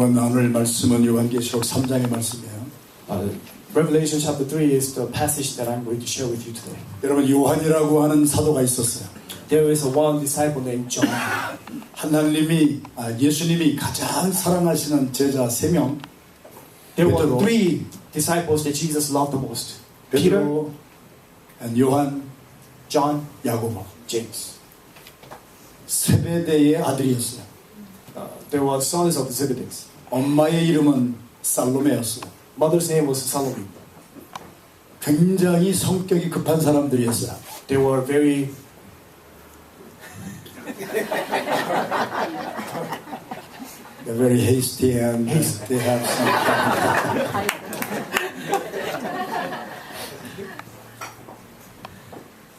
여러분 오늘 말씀은 요한계시록 3장의 말씀이에요. Revelation chapter 3 is the passage that I'm going to share with you today. 여러분 요한이라고 하는 사도가 있었어요. There is a one disciple named John. 예수님이 가장 사랑하시는 제자 3명. There were three disciples that Jesus loved the most. Peter, 요한, John, 야고보. James. 세베대의 아들이었어요. They were sons of Zebedee. 엄마의 이름은 살로메였어요. Mother's name was Salome. 굉장히 성격이 급한 사람들이었어요. They were very They're very hasty and they have some.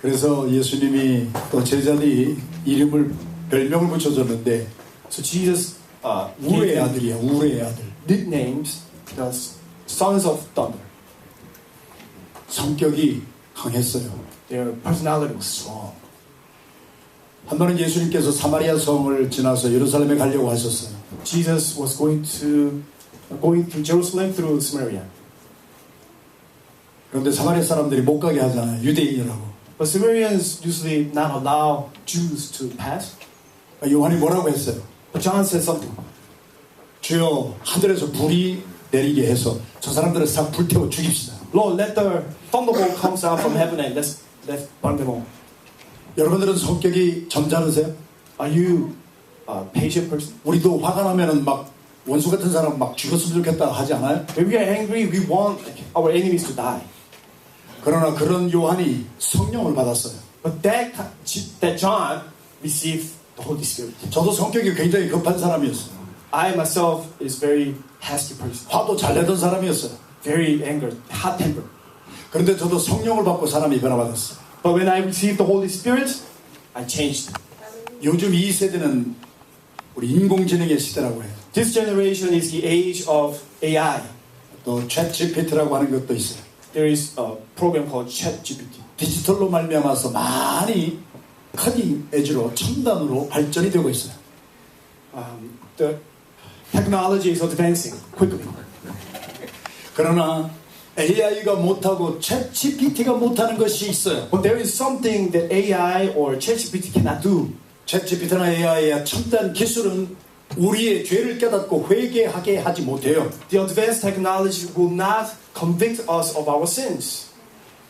그래서 예수님이 또 제자들이 별명을 붙여줬는데, so Jesus 우레의 아들이야. 우레의 아들. nicknames the sons of thunder. 성격이 강했어요. Their personality was strong. 한 번은 예수님께서 사마리아 성을 지나서 예루살렘에 가려고 하셨어요. Jesus was going through Jerusalem through Samaria. 그런데 사마리아 사람들이 못 가게 하잖아요. 유대인이라고. But Samaritans usually not allow Jews to pass. 요한이 뭐라고 했어요? But John said something. 주여 하늘에서 불이 내리게 해서 저 사람들을 싹 불태워 죽입시다. Lord, let the thunderbolt come down from heaven and let's burn them all. 여러분들은 성격이 점잖으세요? Are you a patient person? 우리도 화가 나면은 막 원수 같은 사람 막 죽었으면 좋겠다 하지 않아요? When we are angry, we want our enemies to die. 그러나 그런 요한이 성령을 받았어요. But that John received the Holy Spirit. 저도 성격이 굉장히 급한 사람이었어요. I myself is very hasty person. 화도 잘 내던 사람이었어요. Very angry, hot temper. 그런데 저도 성령을 받고 사람이 변화받았어요. But when I received the Holy Spirit, I changed. 요즘 이 세대는 우리 인공지능의 시대라고 해요. This generation is the age of AI. 또 챗GPT라고 하는 것도 있어요. There is a program called ChatGPT. 디지털로 말미암아서 많이 커닝 에지로 첨단으로 발전이 되고 있어요. The technology is advancing quickly. 그러나 AI가 못하고 챗GPT가 못하는 것이 있어요. But there is something that AI or ChatGPT cannot do. 챗GPT나 AI의 첨단 기술은 우리의 죄를 깨닫고 회개하게 하지 못해요. The advanced technology will not convict us of our sins.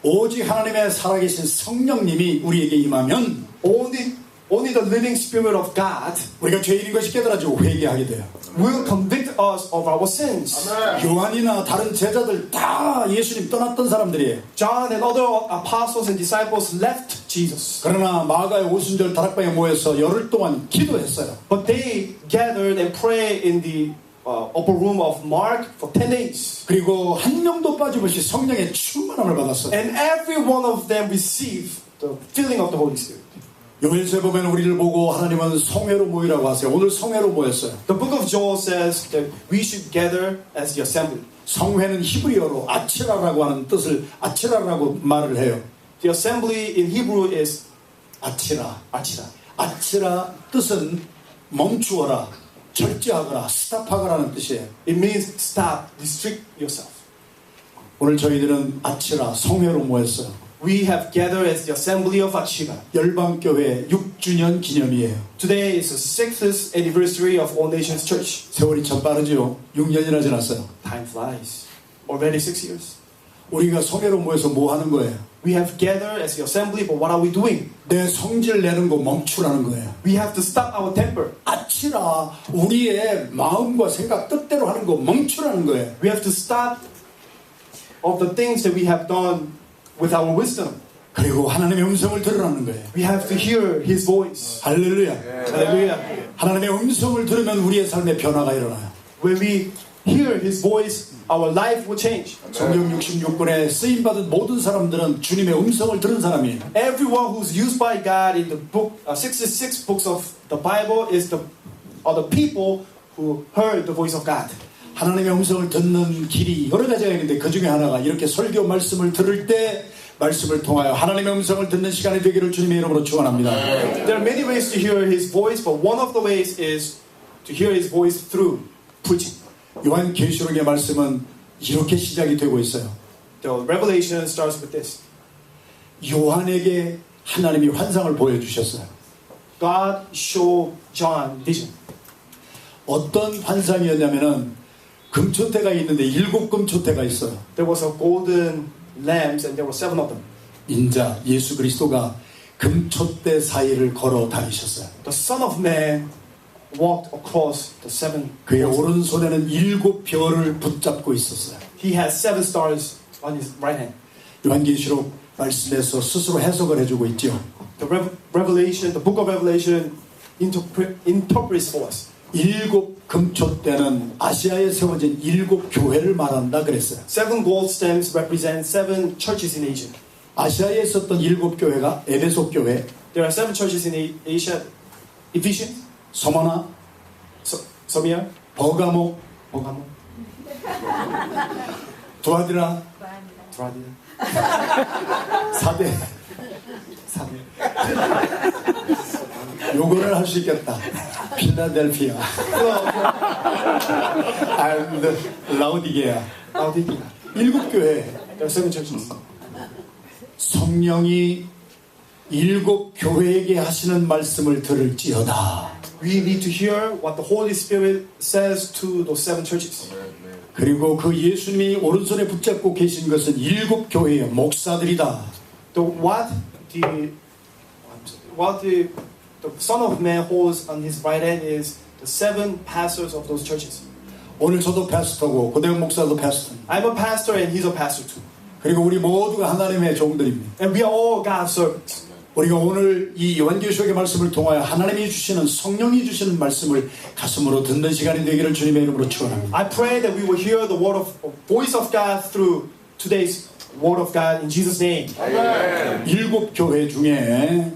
오직 하나님의 살아계신 성령님이 우리에게 임하면 Only the living Spirit of God 우리가 죄인인 것이 깨달아지고 회개하게 돼요. will convict us of our sins. 요한이나 다른 제자들 다 예수님 떠났던 사람들이에요. John and other apostles and disciples left Jesus. 그러나 마가의 오순절 다락방에 모여서 열흘 동안 기도했어요. But they gathered and prayed in the upper room of Mark for 10 days. 그리고 한 명도 빠짐없이 성령의 충만함을 받았어요. And every one of them received the filling of the Holy Spirit. 요엘서에 보면 우리를 보고 하나님은 성회로 모이라고 하세요. 오늘 성회로 모였어요. The book of Joel says that we should gather as the assembly. 성회는 히브리어로 아치라라고 하는 뜻을 아치라라고 말을 해요. The assembly in Hebrew is 아치라. 아치라. 아치라 뜻은 멈추어라, 절제하거나, 스탑하거라는 뜻이에요. It means stop, restrict yourself. 오늘 저희들은 아치라 성회로 모였어요. We have gathered as the assembly of Achira. 열방교회 6주년 기념이에요. Today is the 6th anniversary of All Nations Church. 세월이 참 빠르죠. 6년이나 지났어요. Time flies. Already 6 years. 우리가 성회로 모여서 뭐 하는 거예요? We have gathered as the assembly, but what are we doing? 내 성질 내는 거 멈추라는 거예요. We have to stop our temper. 아치라 우리의 마음과 생각 뜻대로 하는 거 멈추라는 거예요. We have to stop of the things that we have done with our wisdom. 그리고 하나님의 음성을 들으라는 거예요. We have to hear His voice. 할렐루야. Hallelujah. 하나님의 음성을 들으면 우리의 삶에 변화가 일어나요. When we hear His voice, our life will change. 성경 66권에 쓰임받은 모든 사람들은 주님의 음성을 들은 사람이에요. Everyone who's used by God in the book, 66 books of the Bible are the people who heard the voice of God. 하나님의 음성을 듣는 길이 여러 가지가 있는데 그 중에 하나가 이렇게 설교 말씀을 들을 때 말씀을 통하여 하나님의 음성을 듣는 시간이 되기를 주님의 이름으로 축원합니다. There are many ways to hear His voice, but one of the ways is to hear His voice through preaching. 요한계시록의 말씀은 이렇게 시작이 되고 있어요. The revelation starts with this. 요한에게 하나님이 환상을 보여주셨어요. God showed John vision. 어떤 환상이었냐면은 금초대가 있는데 7 금초대가 있어요. There was a golden lambs and there were 7 of them. 인자 예수 그리스도가 금초대 사이를 걸어 다니셨어요. The Son of Man walked across the 7. 그의 오른손에는 7 별을 붙잡고 있었어요. He had 7 stars on his right hand. 요한계시록 말씀에서 스스로 해석을 해주고 있죠. The Revelation, the book of Revelation interprets for us. 7 금초대는 아시아에 세워진 7 교회를 말한다 그랬어요. 7 gold stems represent 7 churches in Asia. 아시아에 있었던 7 교회가 에베소 교회, There are 7 churches in Asia: Ephesians, 서머나, Smyrna, 버가모, Pergamum, 두아디라, Thyatira, 사대. 요거를 할 수 있겠다. 필라델피아, and 라우디게아. Laodicea. 7 교회. There are 7 churches. 성령이 7 교회에게 하시는 말씀을 들을지어다. We need to hear what the Holy Spirit says to those 7 churches. 그리고 그 예수님이 오른손에 붙잡고 계신 것은 7 교회의 목사들이다. What the Son of Man holds on his right hand is the 7 pastors of those churches. 오늘 저도 패스터고 고대형 목사도 패스터. I'm a pastor and he's a pastor too. 그리고 우리 모두가 하나님의 종들입니다. And we are all God's servants. 우리가 오늘 이 요한계시록의 말씀을 통하여 하나님이 주시는 성령이 주시는 말씀을 가슴으로 듣는 시간이 되기를 주님의 이름으로 축원합니다. I pray that we will hear the voice of God through today's word of God in Jesus' name. 7 교회 중에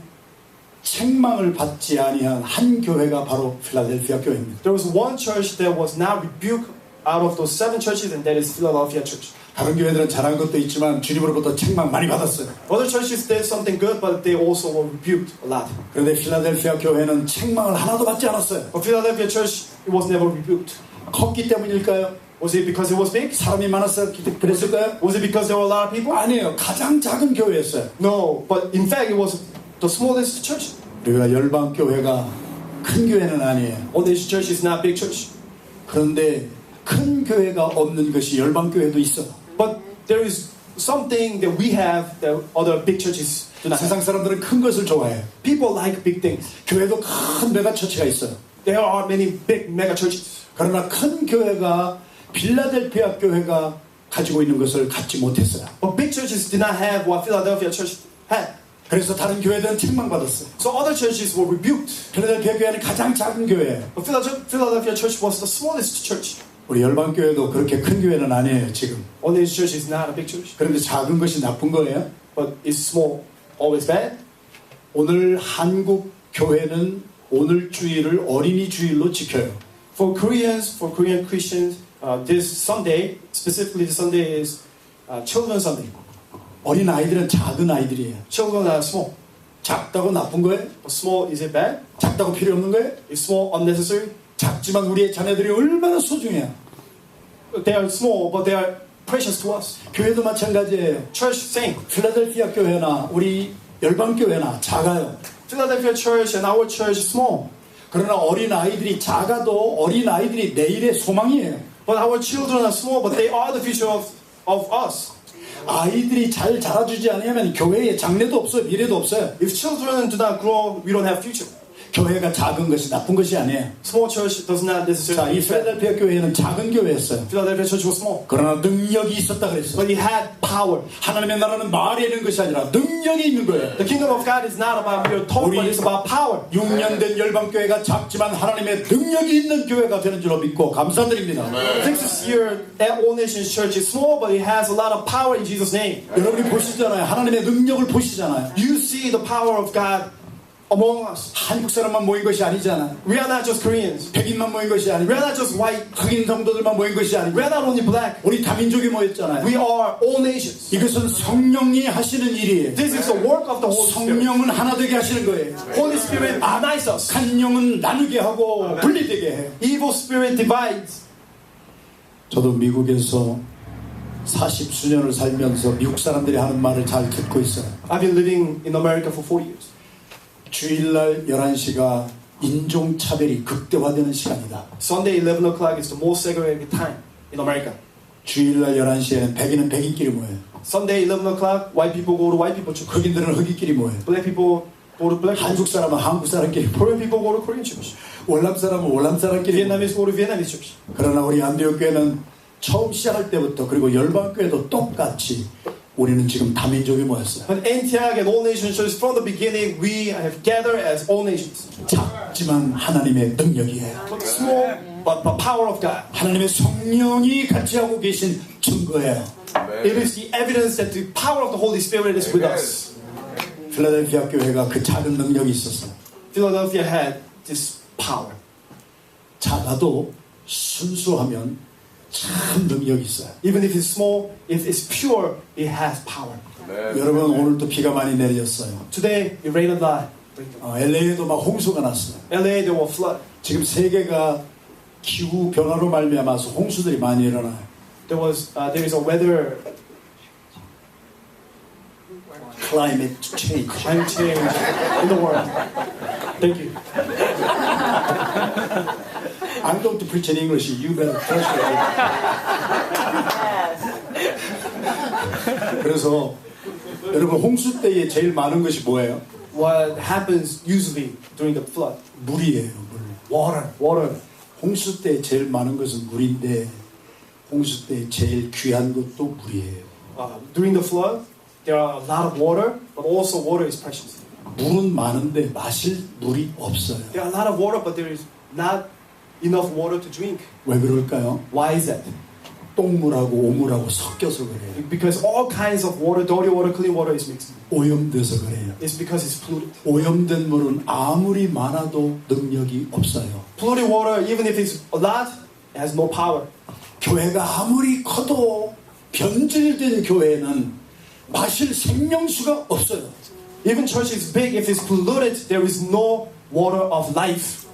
책망을 받지 아니한 한 교회가 바로 필라델피아 교회입니다. There was one church that was not rebuked out of those 7 churches, and that is Philadelphia Church. 다른 교회들은 잘한 것도 있지만 주님으로부터 책망 많이 받았어요. Other churches did something good, but they also were rebuked a lot. 그런데 필라델피아 교회는 책망을 하나도 받지 않았어요. But Philadelphia Church, it was never rebuked. 컸기 때문일까요? Was it because it was big? 사람이 많았어요? 그랬을까요? Was it because there were a lot of people? 아니에요. 가장 작은 교회였어요. No, but in fact it was the smallest church. 우리가 열방 교회가 큰 교회는 아니에요. All these church is not big church. 그런데 큰 교회가 없는 것이 열방 교회도 있어요. But there is something that we have that other big churches do not have. 세상 사람들은 큰 것을 좋아해요. People like big things. 교회도 큰 메가처치가 있어요. There are many big mega churches. 그러나 큰 교회가 필라델피아 교회가 가지고 있는 것을 갖지 못했어요. But big churches did not have what Philadelphia Church had. 그래서 다른 교회들은 책망받았어요. So other churches were rebuked. 필라델피아 교회는 가장 작은 교회예요. But Philadelphia Church was the smallest church. 우리 열방 교회도 그렇게 큰 교회는 아니에요 지금. All these churches is not a big church. 그런데 작은 것이 나쁜 거예요. But is small always bad? 오늘 한국 교회는 오늘 주일을 어린이 주일로 지켜요. For Koreans, for Korean Christians, this Sunday, specifically this Sunday is Children's Sunday. 어린 아이들은 작은 아이들이에요. Children are small. 작다고 나쁜 거예요? But small, is it bad? 작다고 필요 없는 거예요? Is small unnecessary? 작지만 우리의 자녀들이 얼마나 소중해요. They are small, but they are precious to us. 교회도 마찬가지예요. Church, same. 필라델피아 교회나 우리 열방 교회나 작아요. Philadelphia Church and our church is small. 그러나 어린 아이들이 작아도 어린 아이들이 내일의 소망이에요. But our children are small, but they are the future of us. 아이들이 잘 자라주지 않으면 교회에 장래도 없어요. 미래도 없어요. If children do not grow, we don't have future. 교회가 작은 것이 나쁜 것이 아니에요. Small church does not 자, necessarily 이 mean bad. 필라델피아 교회는 작은 교회였어요. Philadelphia Church was small. 그러나 능력이 있었다 그랬어요. But it had power. 하나님의 나라는 말에 있는 것이 아니라 능력이 있는 거예요. The kingdom of God is not about mere talk, but it's about power. 6년 된 열방교회가 작지만 하나님의 능력이 있는 교회가 되는 줄로 믿고 감사드립니다. 6th year at All Nations Church is small, but it has a lot of power in Jesus' name. 여러분이 보시잖아요. 하나님의 능력을 보시잖아요. You see the power of God among us. 한국 사람만 모인 것이 아니잖아요. We are not just Koreans. 백인만 모인 것이 We 아니고 are not just white. 흑인 성도들만 모인 것이 아니고 We are not only black. 우리 다민족이 모였잖아요. We are all nations. 이것은 성령이 하시는 일이에요. This is the work of the Holy Spirit. 성령은 하나 되게 하시는 거예요. Holy Spirit unites us. 한 영은 나누게 하고 분리되게 해요. Evil spirit divides. 저도 미국에서 40수년을 살면서 미국 사람들이 하는 말을 잘 듣고 있어요. I've been living in America for 4 years. 주일날 11시가 인종차별이 극대화되는 시간이다. Sunday 11 o'clock is the most segregated time in America. 주일날 11시에는 백인은 백인끼리 모여요. Sunday 11 o'clock, white people go to white people church. 흑인들은 흑인끼리 모여요. Black people go to black church. 한국 사람은 한국 사람끼리 모여요. Korean people go to Korean church. 월남 사람은 월남 사람끼리 모여요. Vietnamese go to Vietnamese church. 그러나 우리 안디옥교회는 처음 시작할 때부터 그리고 열방교회도 똑같이 우리는 지금 다민족이 모였어요. But Antioch and all nation church from the beginning we have gathered as all nations. 작지만 하나님의 능력이에요. But small, but the power of God. 하나님의 성령이 같이 하고 계신 증거예요. It is the evidence that the power of the Holy Spirit is with us. 필라델피아 교회가 그 작은 능력이 있었어요. Philadelphia had this power. 작아도 순수하면 참 능력이 있어요. Even if it's small, if it's pure, it has power. 여러분 오늘도 비가 많이 내렸어요. Today it rained a lot. LA에도 막 홍수가 났어요. LA there were flood. 지금 세계가 기후 변화로 말미암아서 홍수들이 많이 일어나요. There is a weather Climate change. climate change in the world. Thank you. I'm going to preach in English. You better translate it. 그래서 여러분 홍수 때에 제일 많은 것이 뭐예요? What happens usually during the flood? 물이에요. 물. Water. 홍수 때 제일 많은 것은 물인데 홍수 때 제일 귀한 것도 물이에요. During the flood, there are a lot of water, but also water is precious. 물은 많은데 마실 물이 없어요. There are a lot of water, but there is not enough water to drink. 왜 그럴까요? Why is that? 똥물하고 오물하고 섞여서 그래요. Because all kinds of water, dirty water, clean water is mixed. 오염돼서 그래요. It's because it's polluted. 오염된 물은 아무리 많아도 능력이 없어요. Polluted water, even if it's a lot, it has no power. 교회가 아무리 커도 변질된 교회는 마실 생명수가 없어요. Even church is big, if it's polluted, there is no water of life.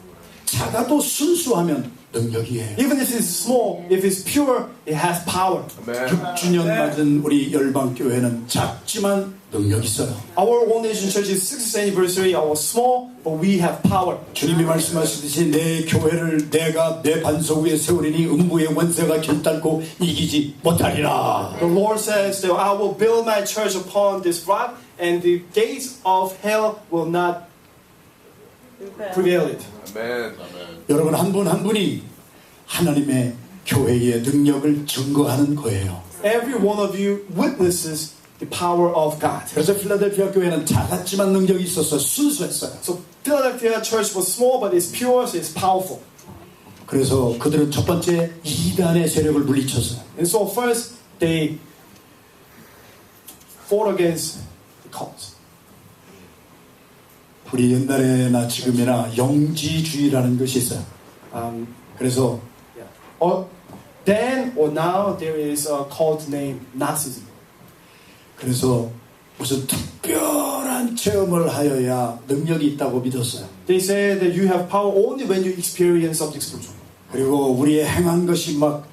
작아도 순수하면 능력이에요. Even if it's small, if it's pure, it has power. 6주년 맞은 우리 열방교회는 작지만 능력 있어요. Our All Nation Church's 60th anniversary, our small, but we have power. 주님이 말씀하시듯이 내 교회를 내가 내 반석 위에 세우리니 음부의 원세가 결단코 이기지 못하리라. The Lord says that I will build my church upon this rock, and the gates of hell will not prevail it. 여러분 한 분 한 분이 하나님의 교회의 능력을 증거하는 거예요. Every one of you witnesses the power of God. 그래서 필라델피아 교회는 작았지만 능력이 있어서 순수했어요. So Philadelphia church was small, but it's pure, so it's powerful. 그래서 그들은 첫 번째 이단의 세력을 물리쳤어요. And so first they fought against the cult. 우리 옛날에나 지금이나 영지주의라는 것이 있어요. 그래서 Then or now there is a cult named Nazism. 그래서 무슨 특별한 체험을 하여야 능력이 있다고 믿었어요. They say that you have power only when you experience something spiritual. 그리고 우리의 행한 것이 막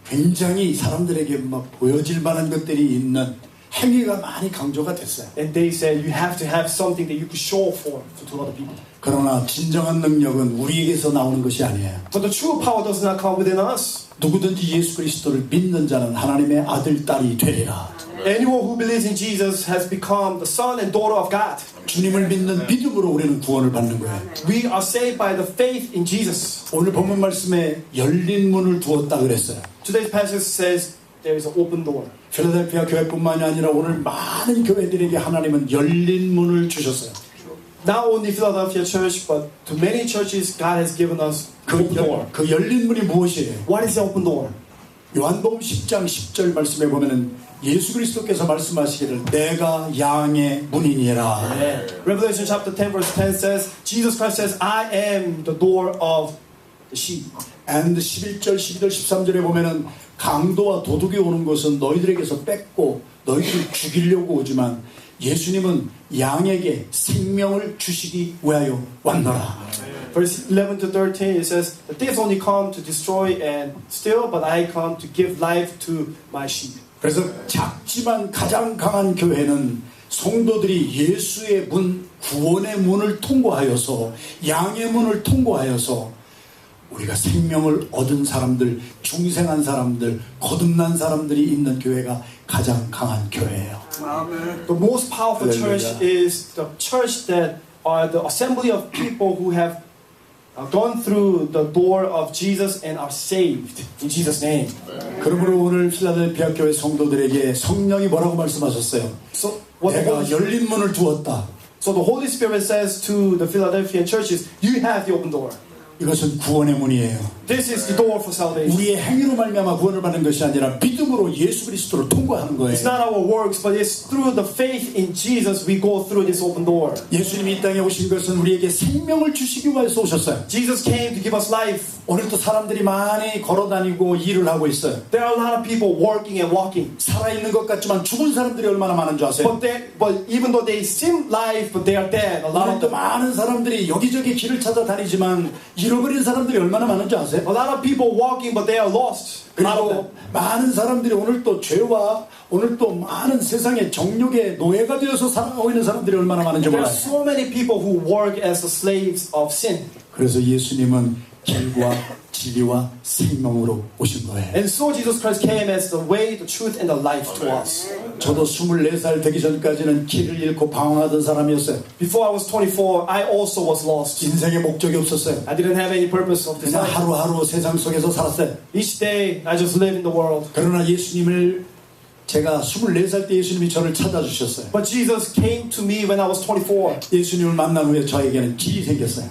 굉장히 사람들에게 막 보여질 만한 것들이 있는 행위가 많이 강조가 됐어요. And they said you have to have something that you could show for to other people. 그러나 진정한 능력은 우리에게서 나오는 것이 아니에요. But the true power does not come within us. 누구든지 예수 그리스도를 믿는 자는 하나님의 아들, 딸이 되리라. Anyone who believes in Jesus has become the son and daughter of God. 주님을 믿는 믿음으로 우리는 구원을 받는 거예요. We are saved by the faith in Jesus. 오늘 본문 말씀에 열린 문을 두었다 그랬어요. Today's passage says there is an open door. 필라델피아 교회뿐만이 아니라 오늘 많은 교회들에게 하나님은 열린 문을 주셨어요. Not only Philadelphia church, but to many churches, God has given us open door. 그 열린 문이 무엇이에요? What is the open door? 요한복음 10장 10절 말씀에 보면은 예수 그리스도께서 말씀하시기를 내가 양의 문이니라. Revelation chapter 10 verse 10 says, Jesus Christ says, I am the door of the sheep. And 11절, 12절, 13절에 보면은 강도와 도둑이 오는 것은 너희들에게서 뺏고 너희들을 죽이려고 오지만 예수님은 양에게 생명을 주시기 위하여 왔노라. Verse 11 to 13, it says, the thieves only come to destroy and steal, but I come to give life to my sheep. 그래서 작지만 가장 강한 교회는 성도들이 예수의 문, 구원의 문을 통과하여서 양의 문을 통과하여서 우리가 생명을 얻은 사람들, 중생한 사람들, 거듭난 사람들이 있는 교회가 가장 강한 교회예요. The most powerful church is the church that are the assembly of people who have gone through the door of Jesus and are saved in Jesus' name. 그러므로 오늘 필라델피아 교회 성도들에게 성령이 뭐라고 말씀하셨어요? So what the 내가 Holy, 열린 문을 두었다. so the Holy Spirit says to the Philadelphia churches, you have the open door. 이것은 구원의 문이에요. This is the door for salvation. 우리의 행위로 말미암아 구원을 받는 것이 아니라 믿음으로 예수 그리스도를 통과하는 거예요. It's not our works, but it's through the faith in Jesus we go through this open door. 예수님이 이 땅에 오신 것은 우리에게 생명을 주시기 위해서 오셨어요. Jesus came to give us life. 오늘도 사람들이 많이 걸어다니고 일을 하고 있어요. There are a lot of people working and walking. 살아있는 것 같지만 죽은 사람들이 얼마나 많은 줄 아세요? But even though they seem alive, but they are dead. A lot of 오늘도 them. 많은 사람들이 여기저기 길을 찾아 다니지만 잃어버린 사람들이 얼마나 많은 줄 아세요? A lot of people walking, but they are lost. A lot of them. 그리고 많은 사람들이 오늘 또 죄와 오늘 또 많은 세상의 정욕의 노예가 되어서 살아가고 있는 사람들이 얼마나 많은지 There are 몰라요. so many people who work as the slaves of sin. 그래서 예수님은 길과 진리와 생명으로 오신 거예요. And so Jesus Christ came as the way, the truth, and the life to us. 저도 24살 되기 전까지는 길을 잃고 방황하던 사람이었어요. Before I was 24, I also was lost. 인생의 목적이 없었어요. I didn't have any purpose of this 그냥 life. 하루하루 세상 속에서 살았어요. Each day, I just live in the world. 그러나 예수님을 제가 24살 때 예수님이 저를 찾아주셨어요. But Jesus came to me when I was 24. 예수님을 만난 후에 저에게는 길이 생겼어요.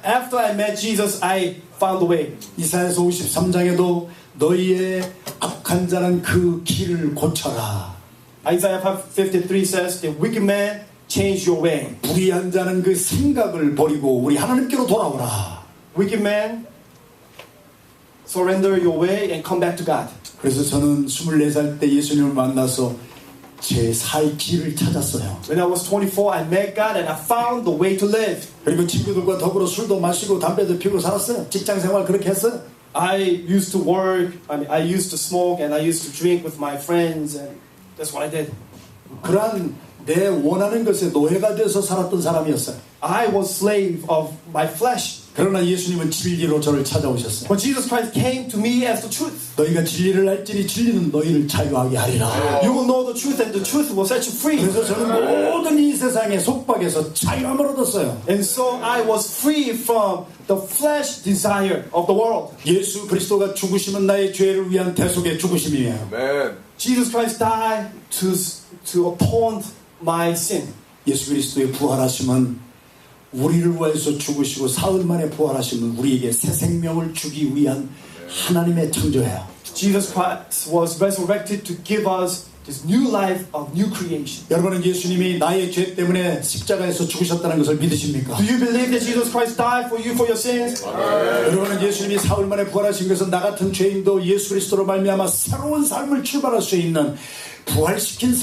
After I met Jesus, I found the way. 이사야서 53장에도 너희의 악한 자는 그 길을 고쳐라. Isaiah 53 says, the wicked man, change your way. 불의한 자는 그 생각을 버리고 우리 하나님께로 돌아오라. Wicked man, surrender your way and come back to God. 그래서 저는 24살 때 예수님을 만나서 제 살 길을 찾았어요. When I was 24, I met God and I found the way to live. 그리고 친구들과 더불어 술도 마시고 담배도 피우고 살았어요. 직장 생활 그렇게 했어요. I used to work, I used to smoke, and I used to drink with my friends, and that's what I did. 그러한 내 원하는 것에 노예가 돼서 살았던 사람이었어요. I was slave of my flesh. 그러나 예수님은 진리로 저를 찾아오셨어요. But Jesus Christ came to me as the truth. 너희가 진리를 알지니 진리는 너희를 자유하게 하리라. You will know the truth and the truth will set you free. 그래서 저는 모든 이 세상의 속박에서 자유함을 얻었어요. And so I was free from the flesh desire of the world. 예수 그리스도가 죽으심은 나의 죄를 위한 대속의 죽으심이에요. Jesus Christ died to atone my sin. 예수 그리스도의 부활하심은 우리를 위해서 죽으시고 사흘 만에 부활하심은 우리에게 새 생명을 주기 위한 하나님의 창조예요. Jesus Christ was resurrected to give us this new life of new creation. 여러분은 예수님이 나의 죄 때문에 십자가에서 죽으셨다는 것을 믿으십니까? Do you believe that Jesus Christ died for you for your sins? 여러분은 예수님이 사흘 만에 부활하신 것은 나 같은 죄인도 예수 그리스도로 말미암아 새로운 삶을 출발할 수 있는 부활시킨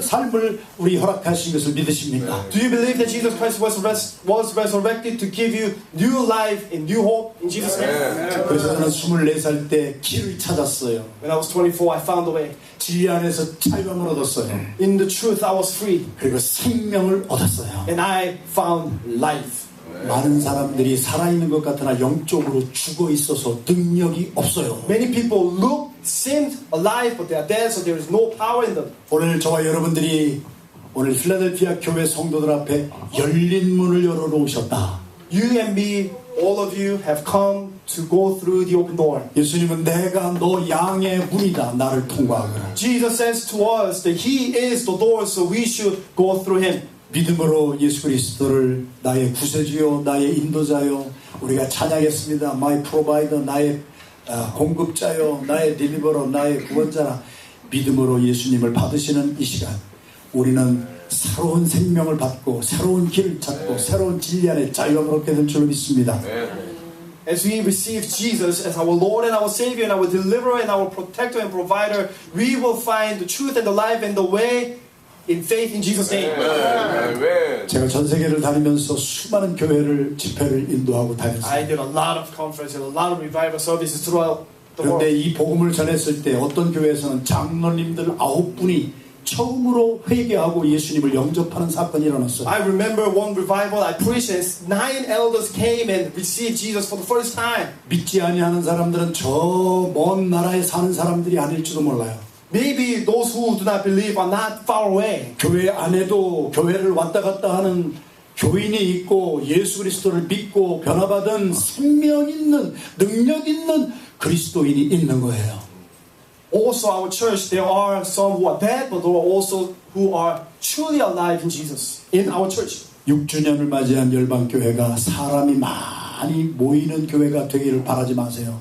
삶을 우리 허락하신 것을 믿으십니까? Do you believe that Jesus Christ was resurrected to give you new life and new hope in Jesus' name? 그래서 저는 24살 때 길을 찾았어요. When I was 24, I found the way. 진리 안에서 자유함을 얻었어요. In the truth, I was free. 그리고 생명을 얻었어요. And I found life. 많은 사람들이 살아있는 것 같으나 영적으로 죽어 있어서 능력이 없어요. Many people seemed alive, but they are dead, so there is no power in them. 오늘 저와 여러분들이 오늘 필라델피아 교회 성도들 앞에 열린 문을 열어놓으셨다. You and me, all of you, have come to go through the open door. 예수님은 내가 너 양의 문이다. 나를 통과하거라. Jesus says to us that He is the door, so we should go through Him. 믿음으로 예수 그리스도를 나의 구세주요, 나의 인도자요, 우리가 찬양했습니다. My provider, 나의 공급자요, 나의 딜리버러, 나의 구원자라. 믿음으로 예수님을 받으시는 이 시간, 우리는 새로운 생명을 받고 새로운 길을 찾고 새로운 진리 안에 자유함을 얻게 될 줄 믿습니다. As we receive Jesus as our Lord and our Savior and our deliverer and our protector and provider, we will find the truth and the life and the way in faith in Jesus' name. Amen. 제가 전 세계를 다니면서 수많은 교회를 집회를 인도하고 I 다녔어요. did a lot of conferences, a lot of revival services throughout the 그런데 world. 이 복음을 전했을 때 어떤 교회에서는 장로님들 9분이 처음으로 회개하고 예수님을 영접하는 사건이 일어났어요. I remember one revival I preached and 9 elders came and received Jesus for the first time. 믿지 아니하는 사람들은 저 먼 나라에 사는 사람들이 아닐지도 몰라요. Maybe those who do not believe are not far away. 교회 안에도 교회를 왔다 갔다 하는 교인이 있고 예수 그리스도를 믿고 변화받은 생명 있는 능력 있는 그리스도인이 있는 거예요. Also our church, there are some who are dead, but there are also who are truly alive in Jesus in our church. 6주년을 맞이한 열방교회가 사람이 많이 모이는 교회가 되기를 바라지 마세요.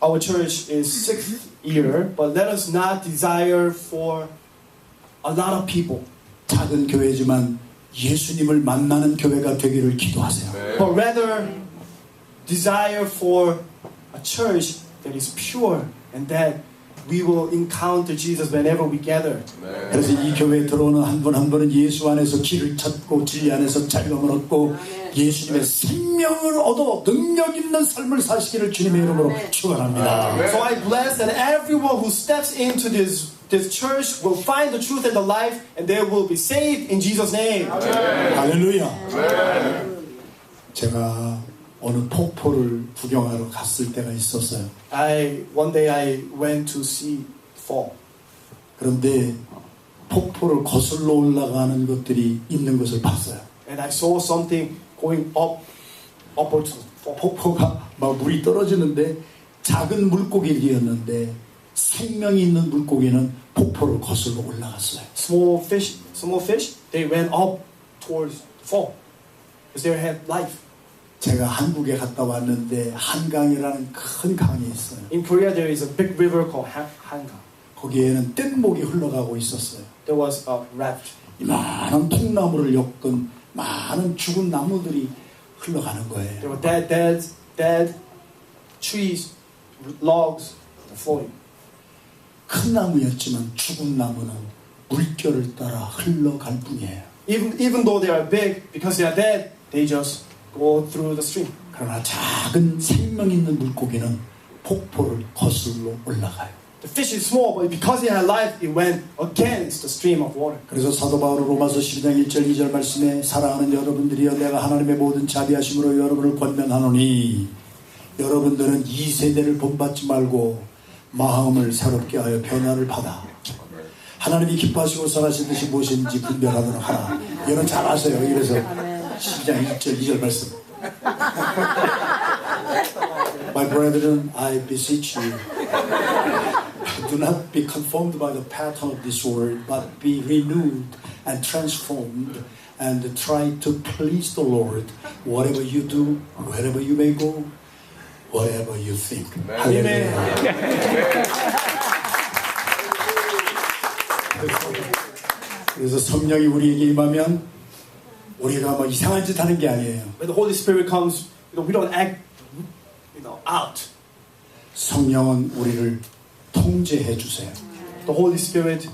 Our church is 6th year, but let us not desire for a lot of people, 작은 교회지만 예수님을 만나는 교회가 되기를 기도하세요. but rather desire for a church that is pure and that we will encounter Jesus whenever we gather. 그래서 이 교회에 들어오는 한 분 한 분은 예수 안에서 길을 찾고 진리 안에서 자유함을 얻고 예수님의 생명을 얻어 능력 있는 삶을 사시기를 주님의 이름으로 축원합니다. So I bless that everyone who steps into this church will find the truth and the life, and they will be saved in Jesus' name. 할렐루야. 제가 어느 폭포를 구경하러 갔을 때가 있었어요. One day I went to see fall. 그런데 폭포를 거슬러 올라가는 것들이 있는 것을 봤어요. And I saw something going upwards. 폭포가 막 물이 떨어지는데 작은 물고기였는데 생명이 있는 물고기는 폭포를 거슬러 올라갔어요. Small fish, they went up towards the fall because they had life. 제가 한국에 갔다 왔는데 한강이라는 큰 강이 있어요. In Korea, there is a big river called Hangang. 거기에는 뗏목이 흘러가고 있었어요. There was a raft. 많은 통나무를 엮은 많은 죽은 나무들이 흘러가는 There 거예요. were dead trees, logs flowing. 큰 나무였지만 죽은 나무는 물결을 따라 흘러갈 뿐이에요. Even though they are big, because they are dead, they just go through the stream. 그러나 작은 생명 있는 물고기는 폭포를 거슬러 올라가요. The fish is small, but because it had life, it went against the stream of water. 그래서 사도 바울은 로마서 12장 1절 2절 말씀에 사랑하는 여러분들이여 내가 하나님의 모든 자비하심으로 여러분을 권면하노니 여러분들은 이 세대를 본받지 말고 마음을 새롭게 하여 변화를 받아 하나님이 기뻐하시고 선하신 듯이 무엇인지 분별하도록 하라. 여러분 잘 아세요. 이래서 12장 1절 2절 말씀. My brethren, I beseech you, do not be conformed by the pattern of this world, but be renewed and transformed, and try to please the Lord. Whatever you do, wherever you may go, whatever you think. 할렐루야. 그래서 성령이 우리에게 임하면 우리가 뭐 이상한 짓 하는 게 아니에요. When the Holy Spirit comes, we don't act, out. 성령은 우리를 통제해 주세요. The Holy Spirit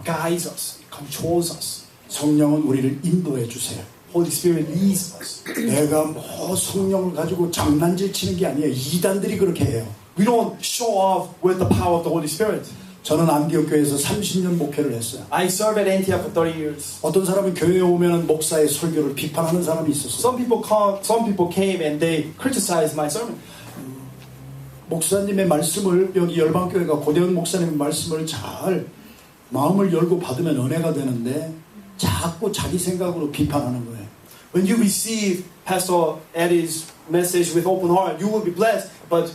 guides us, controls us. 성령은 우리를 인도해 주세요. Holy Spirit leads us. 내가 뭐 성령을 가지고 장난질 치는 게 아니에요. 이단들이 그렇게 해요. We don't show off with the power of the Holy Spirit. 저는 안디옥 교회에서 30년 목회를 했어요. I served at Antioch for 30 years. 어떤 사람은 교회에 오면 목사의 설교를 비판하는 사람이 있었어요. Some people came and they criticized my sermon. 목사님의 말씀을 여기 열방교회가 고대원 목사님의 말씀을 잘 마음을 열고 받으면 은혜가 되는데 자꾸 자기 생각으로 비판하는 거예요. When you receive Pastor Eddie's message with open heart, you will be blessed. But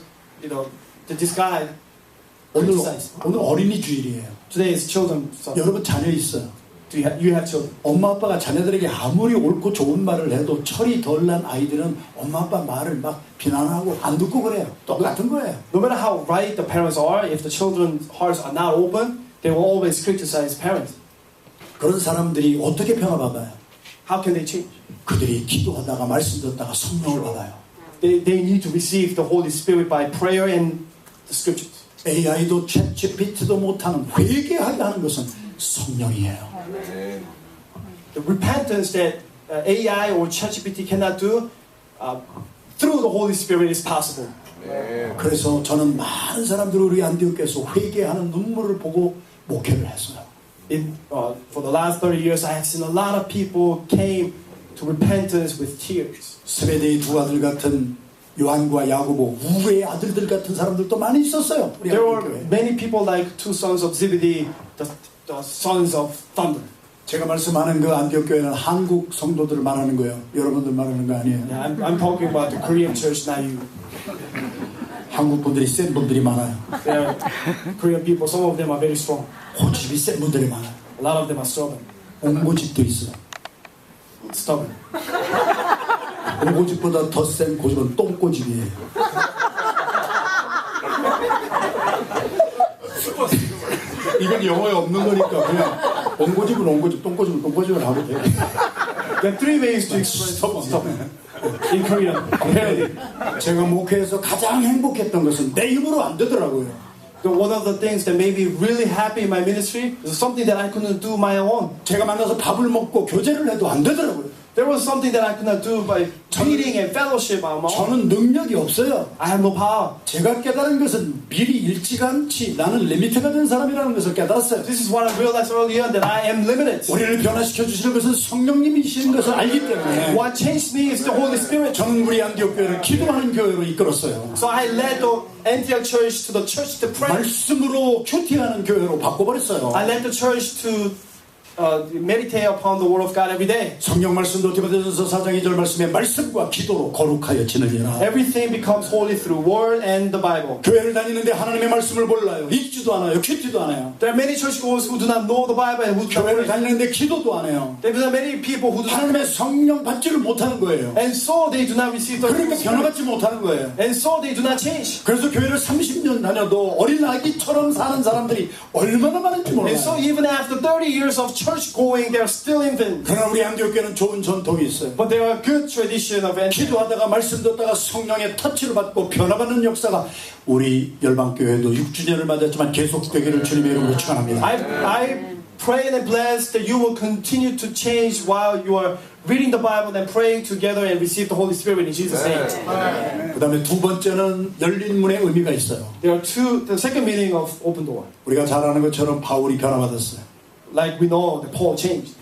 this guy criticized. 오늘 어린이 주일이에요. Today is children. 여러분 자녀 있어요. You have children. 엄마 아빠가 자녀들에게 아무리 옳고 좋은 말을 해도 철이 덜 난 아이들은 엄마 아빠 말을 막 비난하고 안 듣고 그래요. 똑같은 거예요. No matter how right the parents are, if the children's hearts are not open, they will always criticize parents. 그런 사람들이 어떻게 변화받아요? How can they change? 그들이 기도하다가 말씀 듣다가 성령을 받아요. They need to receive the Holy Spirit by prayer and the scriptures. AI도 챗GPT도 못하는 회개하게 하는 것은 성령이에요. the repentance that AI or ChatGPT cannot do, through the Holy Spirit is possible. 그래서 저는 많은 사람들이 우리 안디옥에서 회개하는 눈물을 보고 목회를 했어요. For the last 30 years, I have seen a lot of people came to repentance with tears. 스베데의 두 아들 같은 요한과 야고보 우의 아들들 같은 사람들도 많이 있었어요. 우리 There were 안디옥교회. many people like two sons of Zebedee, the sons of thunder. 제가 말씀하는 그 안디옥 교회는 한국 성도들을 말하는 거예요. 여러분들 말하는 거 아니에요. Yeah, I'm talking about the Korean church, not you. 한국 분들이 센 분들이 많아요. There are Korean people, some of them are very strong. 고집이 센 분들이 많아요. A lot of them are stubborn. 옹고집도 있어요. Stubborn. 옹고집보다 더 센 고집은 똥고집이에요. 이건 영어에 없는 거니까 그냥 옹고집은 옹고집, 똥고집은 똥고집을 하면 돼요. There are three ways to express stubborn in Korean. Apparently, 제가 목회에서 가장 행복했던 것은 내 힘으로 안 되더라고요. one of the things that made me really happy in my ministry is something that I couldn't do my own. 제가 만나서 밥을 먹고 교제를 해도 안 되더라고요. There was something that I could not do by meeting and fellowship on my own. 저는 능력이 없어요. I have no power. 제가 깨달은 것은 미리 일찌감치 나는 리미트가 된 사람이라는 것을 깨달았어요. This is what I realized early on, that I am limited. 우리를 변화시켜 주시는 것은 성령님이시는 것을 알기 때문에 What changed me is the Holy Spirit. 저는 우리 안디옥 교회를 기도하는 교회로 이끌었어요. So I led the Antioch church to the church to pray. 말씀으로 큐티하는 교회로 바꿔버렸어요. I led the church to meditate upon the Word of God every day. 성경 말씀도 디모데전서 4장 2절 말씀에 말씀과 기도로 거룩하여 지느니라. Everything becomes holy through Word and the Bible. 교회를 다니는데 하나님의 말씀을 몰라요. 읽지도 않아요. 큐티도 안 해요. There are many churchgoers who do not know the Bible and who do not 교회를 pray. 다니는데 기도도 안 해요. There are many people who do not, 하나님의 성령 받지를 못하는 거예요. and so they do not receive the 그러니까 Holy Spirit. 변화받지 못하는 거예요. And so they do not change. 그래서 교회를 30년 다녀도 어린 아기처럼 사는 사람들이 얼마나 많은지 And so 몰라요. even after 30 years of church going, they are still infants. 그러나 우리 안디옥교회는 좋은 전통이 있어요. But there are good tradition of Antioch. 기도하다가 말씀 듣다가 성령의 터치를 받고 변화받는 역사가 우리 열방교회도 6주년을 맞았지만 계속되기를 주님의 이름으로 축원합니다. I pray and bless that you will continue to change while you are reading the Bible and praying together and receive the Holy Spirit in Jesus' name. 그 다음에 두 번째는 열린 문의 의미가 있어요. There are the second meaning of open door. 우리가 잘 아는 것처럼 바울이 변화받았어요. Like we know that Paul changed.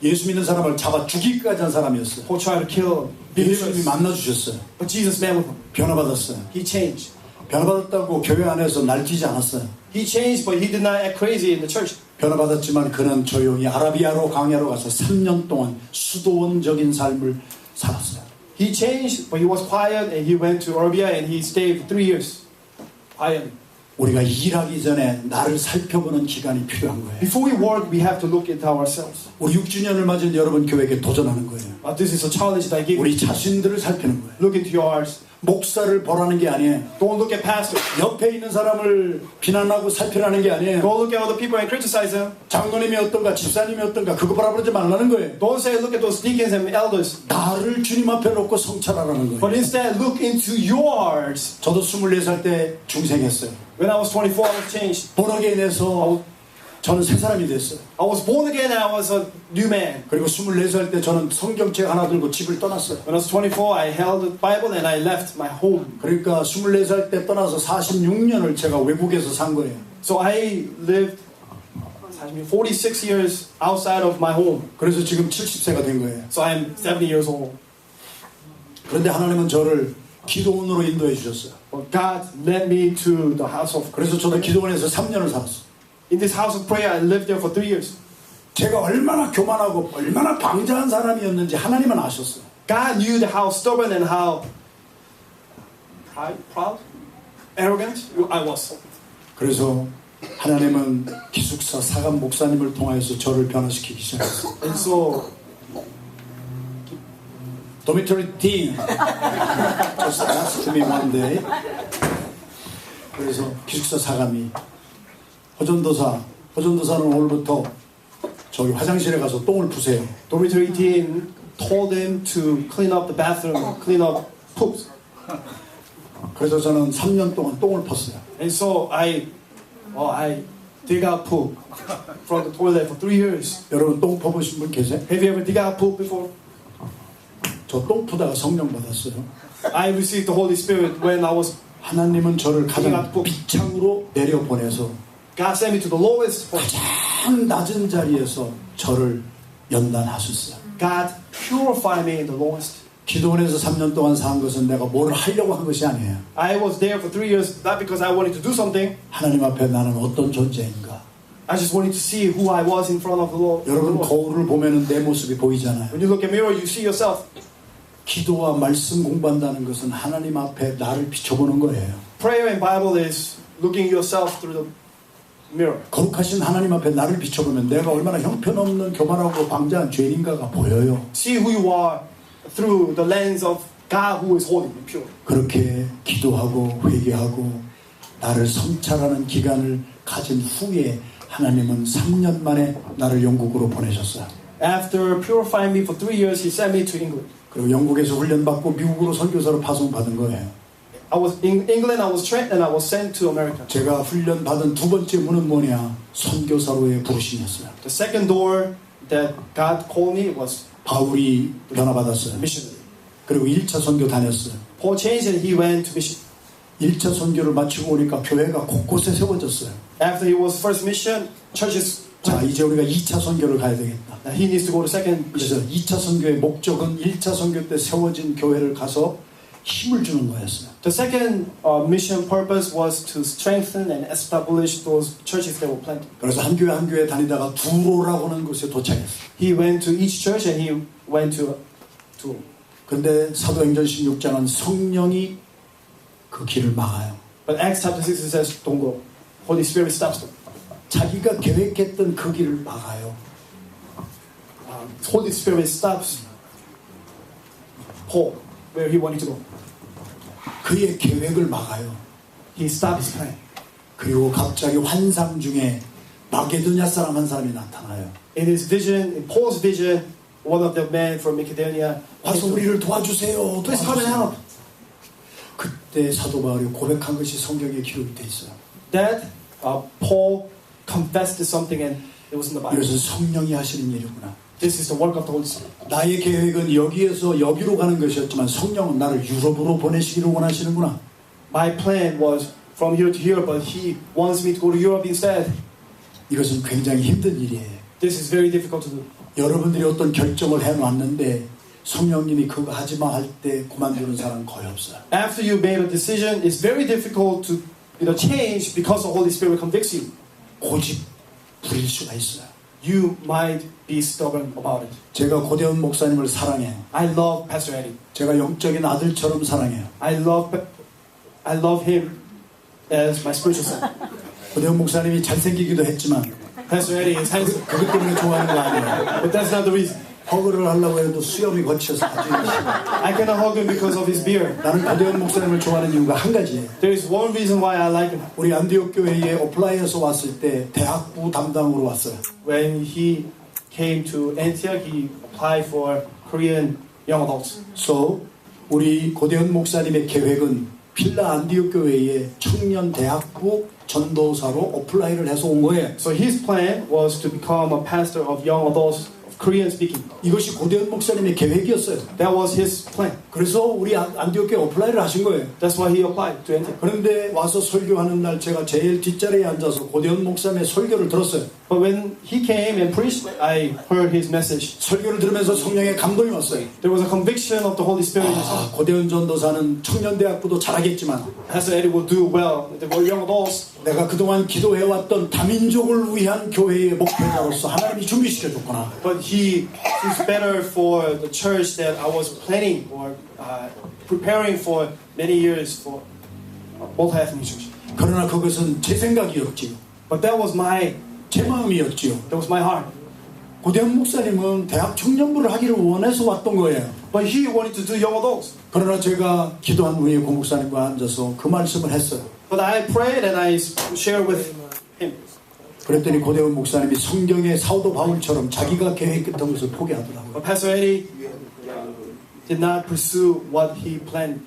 예수 믿는 사람을 잡아 죽이기까지 한 사람이었어요. Paul tried to kill 예수님이 believers, 만나주셨어요. but Jesus met with him. 변화받았어요. He changed. 변화받았다고 교회 안에서 날뛰지 않았어요. He changed, but he did not act crazy in the church. 변화받았지만 그는 조용히 아라비아로 강야로 가서 3년 동안 수도원적인 삶을 살았어요. He changed, but he was quiet, and he went to Arabia and he stayed for 3 years. Quietly. 우리가 일하기 전에 나를 살펴보는 기간이 필요한 거예요. Before we work, we have to look into ourselves. 우리 6주년을 맞은 여러분 교회에게 도전하는 거예요. This is a challenge that I give you. 우리 자신들을 살피는 거예요. Look into your hearts. 목사를 보라는 게 아니에요. Don't look at pastors. 옆에 있는 사람을 비난하고 살피라는 게 아니에요. Don't look at other people and criticize them. 장로님이 어떤가 집사님이 어떤가 그거 바라 그러지 말라는 거예요. Don't say look at those deacons and elders. 나를 주님 앞에 놓고 성찰하라는 But 거예요. instead look into your hearts. 저도 24살 때 중생했어요. When I was 24, I was changed. 본어게인에서 저는 새 사람이 됐어요. I was born again and I was a new man. 그리고 24살 때 저는 성경책 하나 들고 집을 떠났어요. When I was 24, I held the Bible and I left my home. 그러니까 24살 때 떠나서 46년을 제가 외국에서 산 거예요. So I lived 46 years outside of my home. 그래서 지금 70세가 된 거예요. So I'm 70 years old. 그런데 하나님은 저를 기도원으로 인도해 주셨어요. But God led me to the house of prayer. 그래서 저도 기도원에서 3년을 살았어요. In this house of prayer, I lived there for 3 years. 제가 얼마나 교만하고 얼마나 방자한 사람이었는지 하나님은 아셨어요. God knew how stubborn and how proud, arrogant I was. 그래서 하나님은 기숙사 사감 목사님을 통하여서 저를 변화시키기 시작했어요. And so, Dormitory Dean just asked me one day. 그래서 기숙사 사감이 허전도사는 오늘부터 저기 화장실에 가서 똥을 푸세요. dormitory dean told him to clean up the bathroom, clean up poops. 그래서 저는 3년 동안 똥을 팠어요. And so I dig out poop from the toilet for 3 years. 여러분 똥 퍼보신 분 계세요? Have you ever dig out poop before? 저 똥 푸다가 성령 받았어요. I received the Holy Spirit when I was. 하나님은 저를 가장 비창으로 내려보내서 God sent me to the lowest point. 가장 낮은 자리에서 저를 연단하셨어요. God purified me in the lowest. 기도원에서 3년 동안 산 것은 내가 뭘 하려고 한 것이 아니에요. I was there for 3 years not because I wanted to do something. 하나님 앞에 나는 어떤 존재인가. I just wanted to see who I was in front of the Lord. 여러분 거울을 보면은 내 모습이 보이잖아요. When you look in the mirror, you see yourself. 기도와 말씀 공부한다는 것은 하나님 앞에 나를 비춰보는 거예요. Prayer and Bible is looking yourself through the mirror. 거룩하신 하나님 앞에 나를 비춰보면 내가 얼마나 형편없는 교만하고 방자한 죄인인가가 보여요. See who you are through the lens of God who is holy and pure. 그렇게 기도하고 회개하고 나를 성찰하는 기간을 가진 후에 하나님은 3년 만에 나를 영국으로 보내셨어요. After purifying me for 3 years, He sent me to England. 그리고 영국에서 훈련받고 미국으로 선교사로 파송받은 거예요. I was in England. I was trained and I was sent to America. 제가 훈련받은 두 번째 문은 뭐냐? 선교사로의 부르심이었어요. The second door that God called me was 바울이 변화받았어요. missionary. 그리고 1차 선교 다녔어요. Paul changed and he went to mission. 1차 선교를 마치고 오니까 교회가 곳곳에 세워졌어요. After he was first mission, churches. 자, 이제 우리가 2차 선교를 가야 되겠다. Now he needs to go to second 그래서 mission. 2차 선교의 목적은 1차 선교 때 세워진 교회를 가서 힘을 주는 거였어요. The second mission purpose was to strengthen and establish those churches that were planted. 그래서 한 교회 다니다가 두로라고 하는 곳에 도착했어요. He went to each church and he went to. 근데 사도행전 16장은 성령이 그 길을 막아요. But Acts chapter 6 it says, "Don't go." Holy Spirit stops them. 자기가 계획했던 그 길을 막아요. Holy Spirit stops Paul where he wanted to go. 그의 계획을 막아요. He stopped his plan. 그리고 갑자기 환상 중에 마게도냐 사람 한 사람이 나타나요. In his vision, in Paul's vision, one of the men from Macedonia 와서 우리를 도와주세요. Please come and help. 그때 사도 바울이 고백한 것이 성경에 기록이 돼 있어요. That Paul confessed to something and it was in the Bible. 이것은 성령이 하시는 일이구나. This is the work of the Holy Spirit. 나의 계획은 여기에서 여기로 가는 것이었지만 성령은 나를 유럽으로 보내시기를 원하시는구나. My plan was from here to here, but he wants me to go to Europe instead. 이것은 굉장히 힘든 일이에요. This is very difficult to do. 여러분들이 어떤 결정을 해놨는데 성령님이 그거 하지마 할 때 그만두는 사람 거의 없어요. After you made a decision, it's very difficult to change because the Holy Spirit convicts you. 고집 부릴 수가 있어요. You might be stubborn about it. 제가 고대원 목사님을 사랑해요. I love Pastor Eddie. 제가 영적인 아들처럼 사랑해요. I love him as my spiritual son. 고대원 목사님이 잘생기기도 했지만 Pastor Eddie is handsome, 그것 때문에 좋아하는 거 아니에요. but that's not the reason. 허그를 하려고 해도 수염이 거쳐서 아주 I cannot hug him because of his beard. 나는 고대원 목사님을 좋아하는 이유가 한 가지예요. There is one reason why I like him. 우리 안디옥 교회에 어플라이에서 왔을 때 대학부 담당으로 왔어요. When he came to Antioch, he applied for Korean young adults. So 우리 고대원 목사님의 계획은 필라 안디옥 교회에 청년 대학부 전도사로 어플라이를 해서 온 거예요. So his plan was to become a pastor of young adults of Korean speaking. 이것이 고대원 목사님의 계획이었어요. That was his plan. 그래서 우리 안디옥 교회 어플라이를 하신 거예요. That's why he applied to Antioch. 그런데 와서 설교하는 날 제가 제일 뒷자리에 앉아서 고대원 목사님의 설교를 들었어요. But when he came and preached, I heard his message. 설교를 들으면서 성령의 감동이 왔어요. There was a conviction of the Holy Spirit. 고대원 전도사는 청년 대학부도 잘하겠지만 Pastor Eddie will do well. They were young adults. 내가 그동안 기도해왔던 다민족을 위한 교회의 목표자로서 하나님이 준비시켜줬구나. But he is better for the church that I was planning or preparing for many years for multi-ethnic church. 그러나 그것은 제 생각이었지요. But that was 제 마음이었지요. that was my heart. 고대원 목사님은 대학 청년부를 하기를 원해서 왔던 거예요. But he wanted to do young adults. 그러나 제가 기도한 후에 고 목사님과 앉아서 그 말씀을 했어요. But I prayed and I shared with him. 그랬더니 고대원 목사님이 성경의 사도 바울처럼 자기가 계획했던 것을 포기하더라고요. But Pastor Eddie did not pursue what he planned,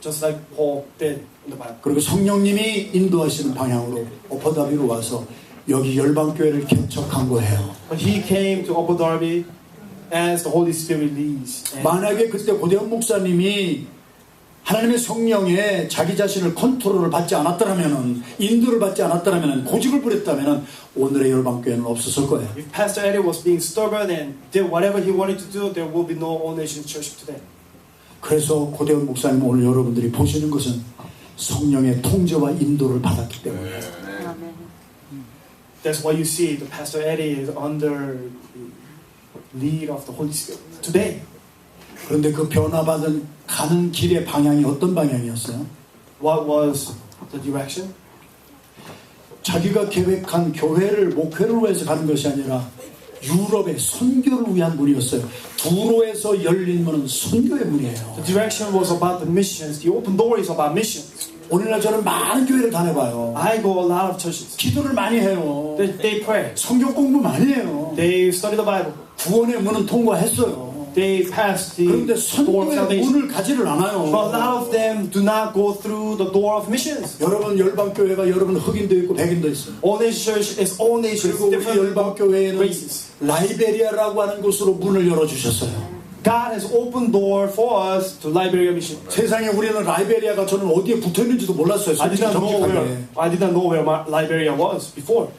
just like Paul did in the Bible. 그리고 성령님이 인도하시는 방향으로 오퍼다비로 와서 여기 열방교회를 개척한 거예요. But he came to Upper Darby as the Holy Spirit leads. And 만약에 그때 고대원 목사님이 하나님의 성령에 자기 자신을 컨트롤을 받지 않았더라면은, 인도를 받지 않았더라면은, 고집을 부렸다면은 오늘의 열방교회는 없었을 거예요. if Pastor Eddie was being stubborn and did whatever he wanted to do, there will be no All Nations Church today. 그래서 고대원 목사님 오늘 여러분들이 보시는 것은 성령의 통제와 인도를 받았기 때문에 That's why you see the Pastor Eddie is under the lead of the Holy Spirit today. 그런데 그 변화받은 가는 길의 방향이 어떤 방향이었어요? What was the direction? 자기가 계획한 교회를 목회를 위해서 가는 것이 아니라 유럽의 선교를 위한 문이었어요. 두로에서 열린 문은 선교의 문이에요. The direction was about the missions. The open door is about missions. 오늘날 저는 많은 교회를 다녀봐요. I go a lot of churches. 기도를 많이 해요. They pray. 성경 공부 많이 해요. They study the Bible. 구원의 문은 통과했어요. They pass the 그런데 door of 선교의 salvation. 문을 가지를 않아요. But a lot of them do not go through the door of missions. 여러분 열방교회가 여러분 흑인도 있고 백인도 있어요. All Nations Church is all nations, 그리고 우리 different 열방교회에는 races. 라이베리아라고 하는 곳으로 문을 열어주셨어요. God has opened door for us to Liberia Mission. 세상에 우리는 라이베리아가 저는 어디에 붙어있는지도 몰랐어요. I did 솔직히 not know where Liberia was before.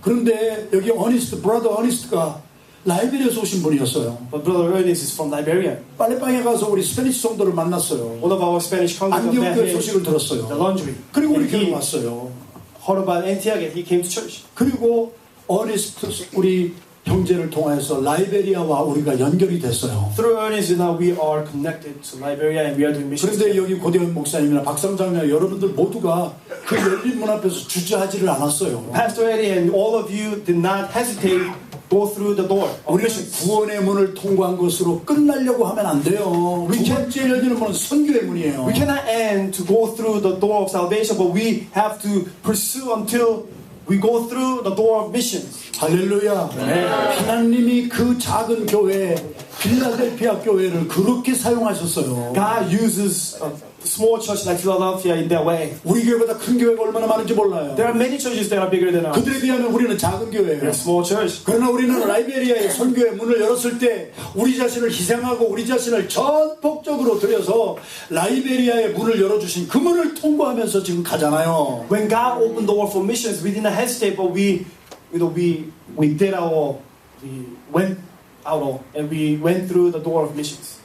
그런데 여기 어니스트, 브라더 어니스트가 라이베리아에서 오신 분이었어요. But Brother Ernest is from Liberia. 빨래방에 가서 우리 스페니시 성도를 만났어요. One of our Spanish converts met 안디옥교회 him 소식을 the 들었어요. laundry. 그리고 우리 And 교회 he 왔어요. heard about Antioch and he came to church. 그리고 어니스트 우리 형제를 통해서 라이베리아와 우리가 연결이 됐어요. Through Ernest, now we are connected to Liberia and we are doing missions. 그런데 여기 고대원 목사님이나 박상장이나 여러분들 모두가 그 열린 문 앞에서 주저하지를 않았어요. Pastor Eddie and all of you did not hesitate go through the door of 우리는 missions. 구원의 문을 통과한 것으로 끝나려고 하면 안 돼요. 두 번째 열리는 문은 선교의 문이에요. We cannot end to go through the door of salvation, but we have to pursue until we go through the door of missions. 할렐루야. 하나님이 그 작은 교회 필라델피아 교회를 그렇게 사용하셨어요. God uses a small church like Philadelphia in that way. 우리 교회보다 큰 교회가 얼마나 많은지 몰라요. There are many churches that are bigger than ours. 그들에 비하면 우리는 작은 교회예요. We're a small church. 그러나 우리는 라이베리아의 선교의 문을 열었을 때 우리 자신을 희생하고 우리 자신을 전폭적으로 들여서 라이베리아의 문을 열어주신 그 문을 통과하면서 지금 가잖아요. When God opened the door for missions, we did not hesitate, but we went out and we went through the door of missions.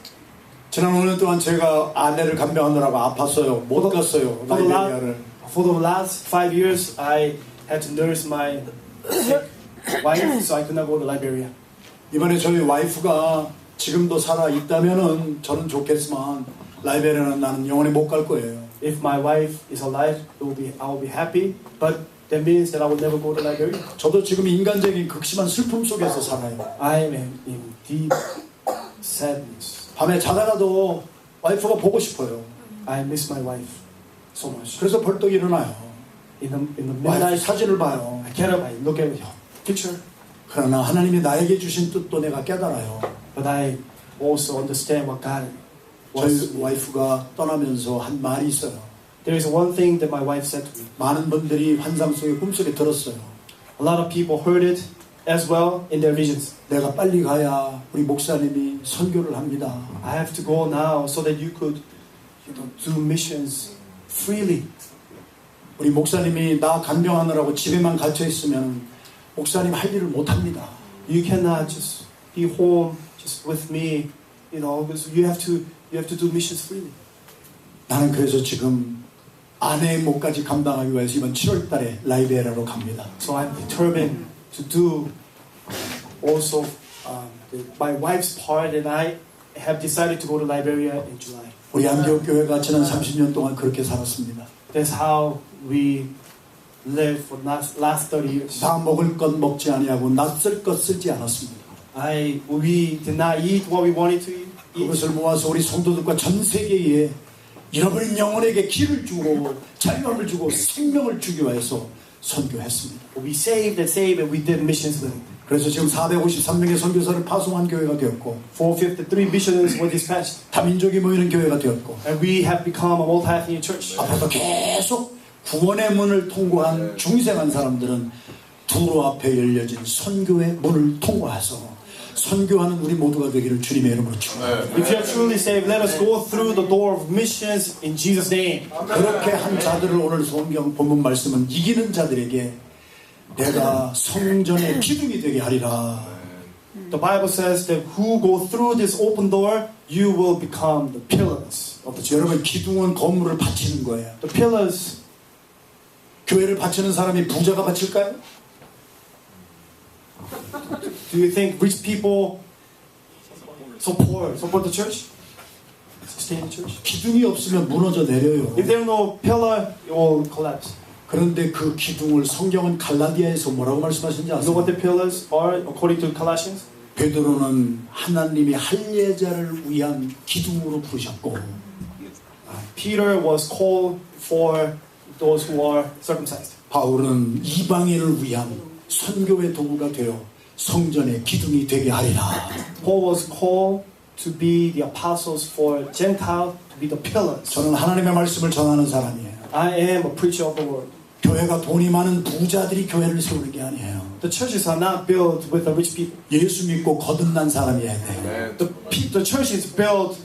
지난 5년 동안 제가 아내를 간병하느라고 아팠어요. 못 갔어요. 라이베리아를. For the last 5 years, I had to nurse my sick wife, so I could not go to Liberia. 이번에 저희 와이프가 지금도 살아 있다면은 저는 좋겠지만 라이베리아는 나는 영원히 못 갈 거예요. If my wife is alive, I will be happy, but that means that I will never go to Liberia. 저도 지금 인간적인 극심한 슬픔 속에서 살아요. I am in deep sadness. 밤에 자다가도 와이프가 보고 싶어요. I miss my wife so much. 그래서 벌떡 일어나요. In the 와이프 midnight, 사진을 봐요. I get up, I look at your picture, 그러나 하나님이 나에게 주신 뜻도 내가 깨달아요. but I also understand what God wants. 저희 와이프가 떠나면서 한 말이 있어요. There is one thing that my wife said to me. 많은 분들이 환상 속에 꿈속에 들었어요. A lot of people heard it as well in their visions. 내가 빨리 가야 우리 목사님이 선교를 합니다. I have to go now so that you could do missions freely. 우리 목사님이 나 간병하느라고 집에만 갇혀 있으면 목사님 할 일을 못 합니다. You cannot just be home just with me, because you have to do missions freely. 나는 그래서 지금 아내의 몫까지 감당하기 위해서 이번 7월 달에 라이베리아로 갑니다. So I'm determined to do also my wife's part, and I have decided to go to Liberia in July. 우리 안디옥 교회가 지난 30년 동안 그렇게 살았습니다. That's how we lived for last 30 years. 다 먹을 것 먹지 아니하고 낯설 것 쓰지 않았습니다. We did not eat what we wanted to eat. 그것을 모아서 우리 성도들과 전 세계에 잃어버린 영혼에게 길을 주고 자유함을 주고 생명을 주기 위해서 선교했습니다. We saved and we did missions with it. 그래서 지금 453명의 선교사를 파송한 교회가 되었고 453 missionaries were dispatched, 다민족이 모이는 교회가 되었고 and we have become a multi-ethnic church. 앞으로도 계속 구원의 문을 통과한 중생한 사람들은 수로 앞에 열려진 선교의 문을 통과해서 선교하는 우리 모두가 되기를 주님의 이름으로 축원합니다. If you are truly saved, let us go through the door of missions in Jesus' name. 그렇게 한 자들을 오늘 성경 본문 말씀은 이기는 자들에게 내가 성전의 기둥이 되게 하리라. The Bible says that who go through this open door, you will become the pillars of the church. 여러분 기둥은 건물을 바치는 거예요. The pillars. 교회를 바치는 사람이 부자가 바칠까요? Do you think rich people support the church? Sustain the church? 기둥이 없으면 무너져 내려요. If there is no pillar, it will collapse. 그런데 그 기둥을 성경은 갈라디아에서 뭐라고 말씀하신지 You know what 아세요? the pillars are according to Colossians? 베드로는 하나님이 할례자를 위한 기둥으로 부르셨고 Peter was called for those who are circumcised. 바울은 이방인을 위한 선교의 도구가 되어 성전의 기둥이 되게 하리라. Paul was called to be the apostles for Gentiles, to be the pillars. 저는 하나님의 말씀을 전하는 사람이에요. I am a preacher of the word. 교회가 돈이 많은 부자들이 교회를 세우는 게 아니에요. The churches are not built with the rich people. 예수 믿고 거듭난 사람이어야 돼요. The church is built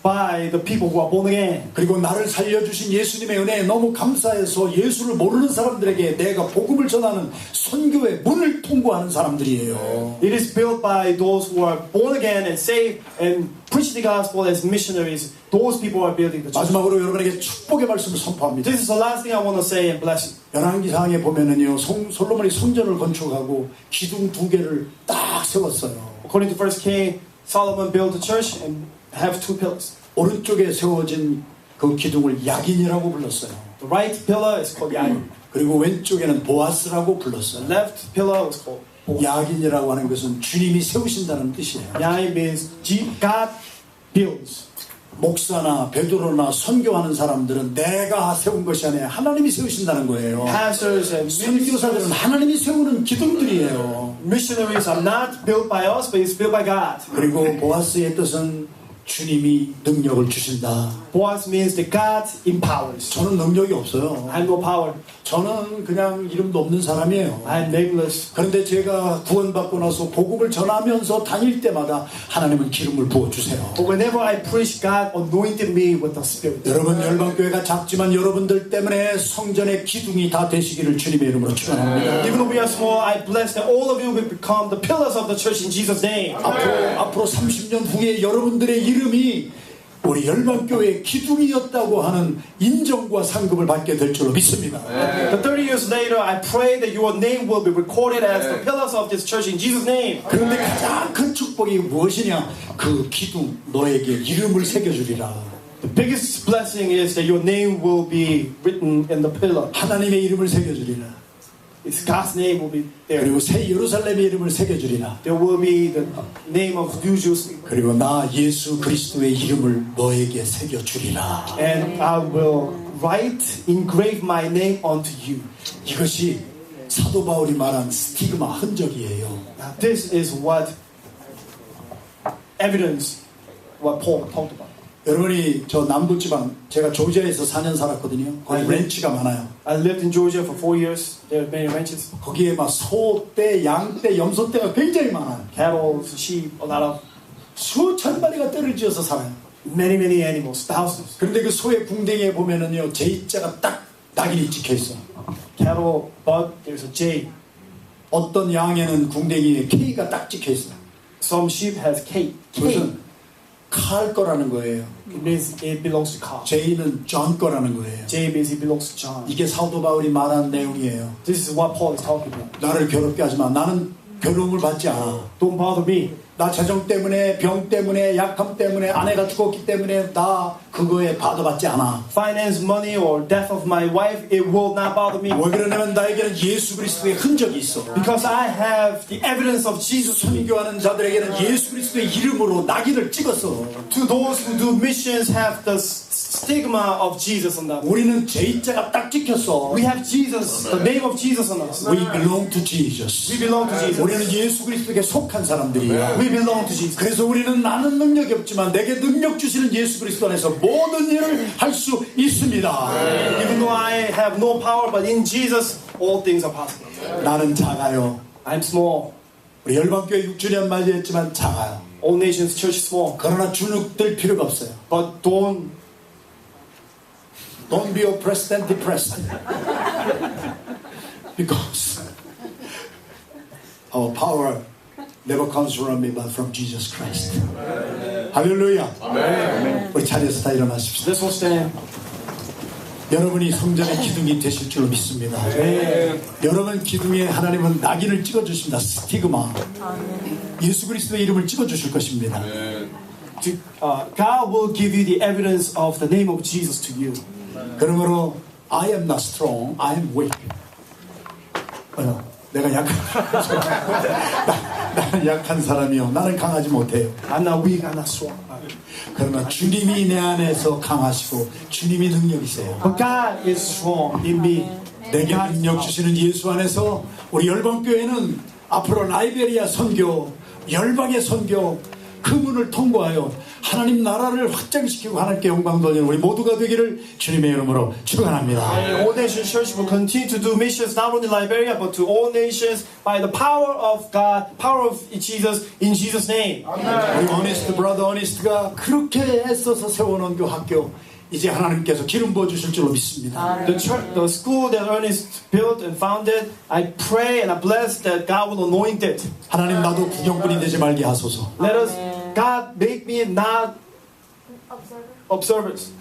by the people who are born again. 그리고 나를 살려주신 예수님의 은혜에 너무 감사해서 예수를 모르는 사람들에게 내가 복음을 전하는 선교의 문을 통과하는 사람들이에요. It is built by those who are born again and saved and preach the gospel as missionaries. Those people are building the church. 마지막으로 여러분에게 축복의 말씀을 선포합니다. This is the last thing I want to say and bless you. 열왕기상에 보면은요, 솔로몬이 성전을 건축하고 기둥 2개를 딱 세웠어요. According to 1 King, Solomon built the church and have 2 pillars. 오른쪽에 세워진 그 기둥을 야긴이라고 불렀어요. The right pillar is called Yain. 그리고 왼쪽에는 보아스라고 불렀어요. The left pillar was called Boaz. 야긴이라고 하는 것은 주님이 세우신다는 뜻이에요. Yain means God builds. 목사나 베드로나 선교하는 사람들은 내가 세운 것이 아니라 하나님이 세우신다는 거예요. Pastors and 선교사들은 하나님이 세우는 기둥들이에요. missionaries are not built by us, but it's built by God. 그리고 보아스의 뜻은 주님이 능력을 주신다. Boaz means that God empowers. 저는 능력이 없어요. I have no power. 저는 그냥 이름도 없는 사람이에요. I am nameless. 그런데 제가 구원받고 나서 복음을 전하면서 다닐 때마다 하나님은 기름을 부어주세요. But whenever I preach, God anointed me with the Spirit. 여러분 열방교회가 작지만 여러분들 때문에 성전의 기둥이 다 되시기를 주님의 이름으로 축원합니다. Even though we are small, I bless that all of you will become the pillars of the church in Jesus' name. 앞으로 30년 후에 여러분들의 이름이 우리 열방교회의 기둥이었다고 하는 인정과 상급을 받게 될 줄로 믿습니다. The 30 years later, I pray that your name will be recorded as the pillars of this church in Jesus' name. 그런데 가장 큰 축복이 무엇이냐? 그 기둥 너에게 이름을 새겨주리라. The biggest blessing is that your name will be written in the pillar. 하나님의 이름을 새겨주리라. It's God's name will be there. 그리고 새 예루살렘의 이름을 새겨주리라. There will be the name of New Jerusalem. 그리고 나 예수 그리스도의 이름을 너에게 새겨주리라. And I will engrave my name onto you. 이것이 사도 바울이 말한 스티그마 흔적이에요. Now this is what evidence what Paul talked about. 여러분이 저 남부지방 제가 조지아에서 4년 살았거든요. 거기 렌치가 많아요. I lived in Georgia for 4 years. There are many ranches, 거기에 막 소떼, 양떼, 염소떼가 굉장히 많아요. cattle, sheep, a lot of 수천 마리가 떼를 지어서 살아요. many animals, thousands. 그런데 그 소의 궁뎅이에 보면은요, J자가 딱 낙인이 찍혀 있어. Cattle, but there's a J. 어떤 양에는 궁뎅이에 K가 딱 찍혀 있어. Some sheep has K. K. 그것은 칼 거라는 거예요. It means it belongs to God. J는 John 거라는 거예요. J means it belongs to John. 이게 사도 바울이 말한 내용이에요. This is what Paul is talking about. 나를 괴롭게 하지 마. 나는 괴로움을 받지 않아. Don't bother me. 나 재정 때문에, 병 때문에, 약함 때문에, 아내가 죽었기 때문에 나 그거에 받아받지 않아. Finance, money, or death of my wife, it will not bother me. 왜 그러냐면 나에게는 예수 그리스도의 흔적이 있어. Because I have the evidence of Jesus. 선교하는 자들에게는 예수 그리스도의 이름으로 낙인을 찍었어. To those who do missions have the stigma of Jesus on them. 우리는 J자가 딱 찍혔어. We have Jesus, the name of Jesus on us. We belong to Jesus. We belong to Jesus. 우리는 예수 그리스도에게 속한 사람들이야. We belong to Jesus. 그래서 우리는 나는 능력이 없지만 내게 능력 주시는 예수 그리스도 안에서 모든 일을 할 수 있습니다. Even though I have no power, but in Jesus, all things are possible. 나는 작아요. I'm small. 우리 열방교회 6주년 맞이했지만 작아요. All Nations Church is small. 그러나 주눅들 필요가 없어요. But don't be oppressed and depressed. Because our power never comes from me but from Jesus Christ. 할렐루야. 우리 자리에서 다 일어나십시다. Let's all stand. 여러분이 성전의 기둥이 되실 줄로 믿습니다. 여러분 기둥에 하나님은 낙인을 찍어주십니다. 스티그마. 예수 그리스도의 이름을 찍어주실 것입니다. God will give you the evidence of the name of Jesus to you. 그러므로 I am not strong, I am weak. 내가 나는 약한 사람이요. 나는 강하지 못해요. I'm not weak, I'm not strong. 그러나 주님이 내 안에서 강하시고 주님이 능력이세요. But God is strong in me. 내게 능력 주시는 예수 안에서 우리 열방교회는 앞으로 라이베리아 선교, 열방의 선교 그 문을 통과하여 하나님 나라를 확장시키고 하나님께 영광 돌리는 우리 모두가 되기를 주님의 이름으로 축원합니다. All Nations Church will continue to do missions not only in Liberia but to all nations by the power of God, power of Jesus, in Jesus' name. 우리 어니스트 브라더 어니스트가 그렇게 애써서 세워놓은 그 학교 이제 하나님께서 기름 부어 주실 줄로 믿습니다. The school that Ernest built and founded, I pray and I bless that God will anoint it. 하나님 나도 구경꾼이 되지 말게 하소서. Let us, God, make me not observers,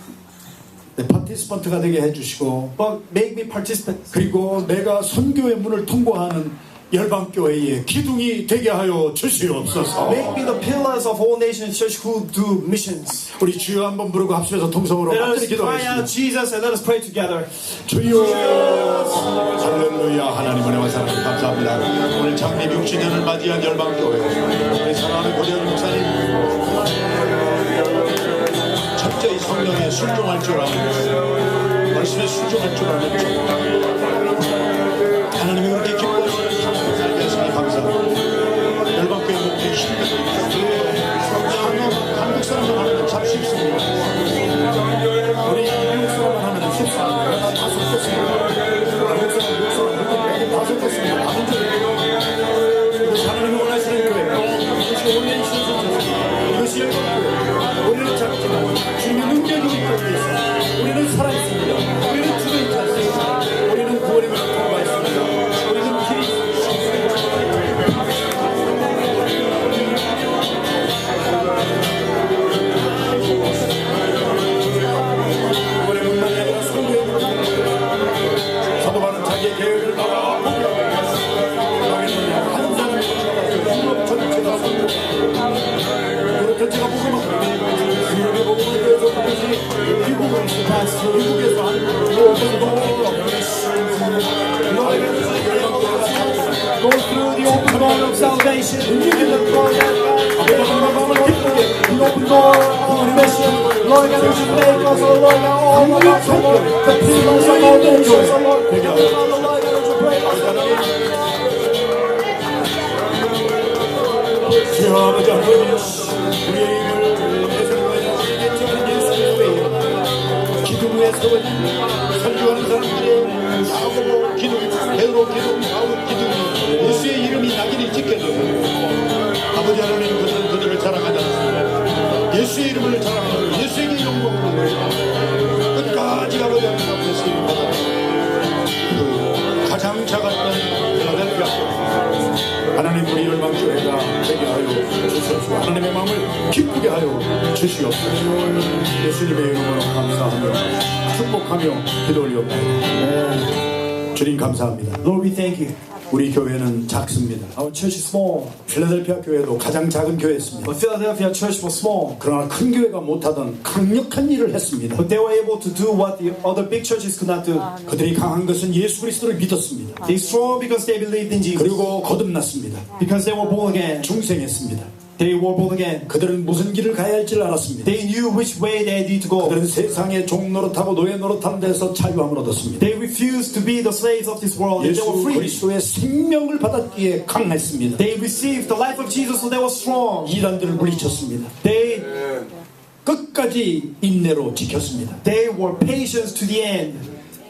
파티스펀트가 되게 해주시고 but make me participants. 그리고 내가 선교의 문을 통과하는 열방교회의 기둥이 되게 하여 주시옵소서. Make me the pillars of all nations church who do missions. 우리 주여 한번 부르고 합심해서 통성으로 Let 간절히 us cry 기도하겠습니다. out Jesus and let us pray together. 주여 할렐루야. 하나님 은혜와 사랑 감사합니다. 오늘 창립 60년을 맞이한 열방교회 우리 사랑하는 고대현 목사님 철저히 성령에 순종할 줄 아는 말씀에 순종할 줄 아는 하나님이 그렇게 기뻐하시는 삶에 대해서 감사합니다. 열방교회 목표의 힘을 한국 사람만 하는 건 참 쉽습니다. 우리 미국 사람만 하는 건 쉽습니다. 내가 다 섞었습니다. 하나님이 원하시는 교회 이것이 온라인 신선입니다. 이것이 열방교회 우리는 작지만 주님의 능력이 있고 있습니다. 우리는 살아있습니다. 우리는 죽어있지 않습니다. 우리는 구원의 문을 통과했습니다. 우리는 길이 구원의 문만이 아니라 선교의 문을 통과했습니다. 사도 바울은 자기의 계획을 다 포기하고 한 사람이 유럽 전체가 선교 유럽 전체가 복음을 유럽의 복음을 위해서 그것이 미국에서 Go through the open door of salvation and the door the open door of mission. Lord God, would you make us, oh Lord God, all of us, oh Lord, the pillars of all nations, oh Lord. Lord God, would you pray us, oh Lord. 주여 아버지 하나님 우리의 힘을 내세워야 우리에게 찍은 예수 그리스도의 이름 기둥 위에 세워진 선교하는 사람들의 야고보 기둥 베드로 기둥 바울 기둥 예수의 이름이 낙인이 찍혀져요. 아버지 하나님 그들을 자랑하지 않습니다. 예수의 이름을 자랑하고 예수에게 영광을 돌립니다. 끝까지 아버지 하나님 앞에서 이름 받아 그 가장 작았던 필라델피아 하나님 우리 열방교회가 되게 하여 주시옵소서. 하나님의 마음을 기쁘게 하여 주시옵소서. 예수님의 이름으로 감사하며 축복하며 기도 올리옵나이다. 주님 감사합니다. Lord, we thank you. 우리 교회는 작습니다. Our church is small, 필라델피아 교회도 가장 작은 교회였습니다. but Philadelphia church was small. 그러나 큰 교회가 못하던 강력한 일을 했습니다. But they were able to do what the other big churches could not do. 그들이 강한 것은 예수 그리스도를 믿었습니다. They strong because they believed in Jesus. 그리고 거듭났습니다. Because they were born again. 중생했습니다. They were born again. 그들은 무슨 길을 가야 할지를 알았습니다. They knew which way they needed to go. 그들은 세상의 종 노릇하고 노예 노릇하는 데서 자유함을 얻었습니다. They refused to be the slaves of this world. And they 예수 were free. 그리스도의 생명을 받았기에 강했습니다. They received the life of Jesus, so they were strong. 이단들을 물리쳤습니다. They 끝까지 인내로 지켰습니다. were patient to the end.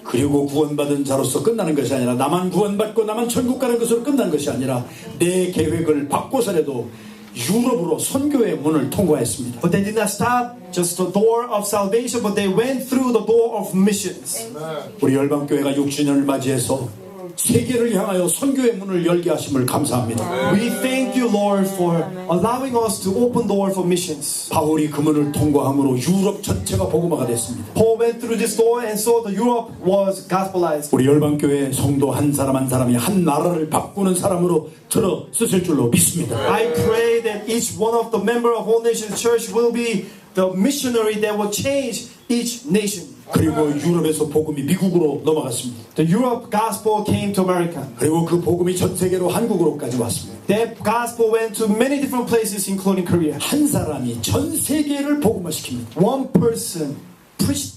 그리고 구원받은 자로서 끝나는 것이 아니라 나만 구원받고 나만 천국 가는 것으로 끝난 것이 아니라 내 계획을 바꿔서라도 유럽으로 선교의 문을 통과했습니다. But they did not stop just the door of salvation, but they went through the door of missions. 우리 열방교회가 6주년을 맞이해서 세계를 향하여 선교의 문을 열게 하심을 감사합니다. We thank you, Lord, for allowing us to open door for missions. 바울이 그 문을 통과함으로 유럽 전체가 복음화가 됐습니다. Paul went through this door and so the Europe was gospelized. 우리 열방교회 성도 한 사람 한 사람이 한 나라를 바꾸는 사람으로 들어 쓰실 줄로 믿습니다. I pray that each one of the member of All Nations Church will be the missionary that will change each nation. 그리고 유럽에서 복음이 미국으로 넘어갔습니다. The Europe gospel came to America. 그리고 그 복음이 전 세계로 한국으로까지 왔습니다. That gospel went to many different places, including Korea. 한 사람이 전 세계를 복음화시킵니다. One person preached,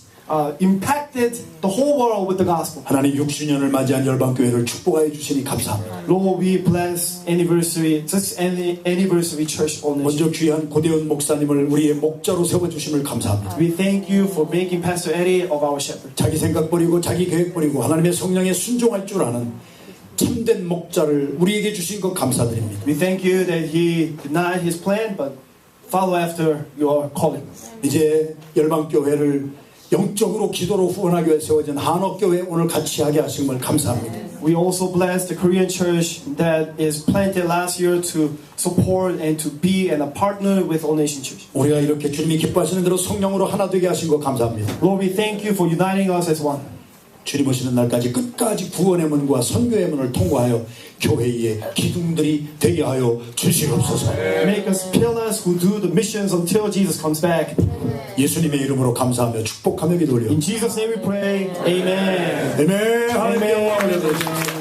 impacted the whole world with the gospel. 하나님 6주년을 맞이한 열방교회를 축복하여 주시니 감사합니다. Lord, we bless anniversary church All Nations. 먼저 귀한 고대훈 목사님을 우리의 목자로 세워주심을 감사합니다. We thank you for making Pastor Eddie of our shepherd. 자기 생각 버리고 자기 계획 버리고 하나님의 성령에 순종할 줄 아는 참된 목자를 우리에게 주신 것 감사드립니다. We thank you that he denied his plan but follow after your calling. 이제 열방교회를 영적으로 기도로 후원하기 위해 세워진 한옥교회 오늘 같이 하게 하심을 감사합니다. We also bless the Korean church that is planted last year to support and to be and a partner with All Nation Church. 우리가 이렇게 주님이 기뻐하시는 대로 성령으로 하나 되게 하신 것 감사합니다. Lord, we thank you for uniting us as one. 주님 오시는 날까지 끝까지 구원의 문과 선교의 문을 통과하여 교회의 기둥들이 되게 하여 주시옵소서. Make us pillars who do the missions until Jesus comes back. 예수님의 이름으로 감사하며 축복하며 기도 올려. In Jesus' name we pray. Amen. 아멘. 하나님의 영광을 Amen.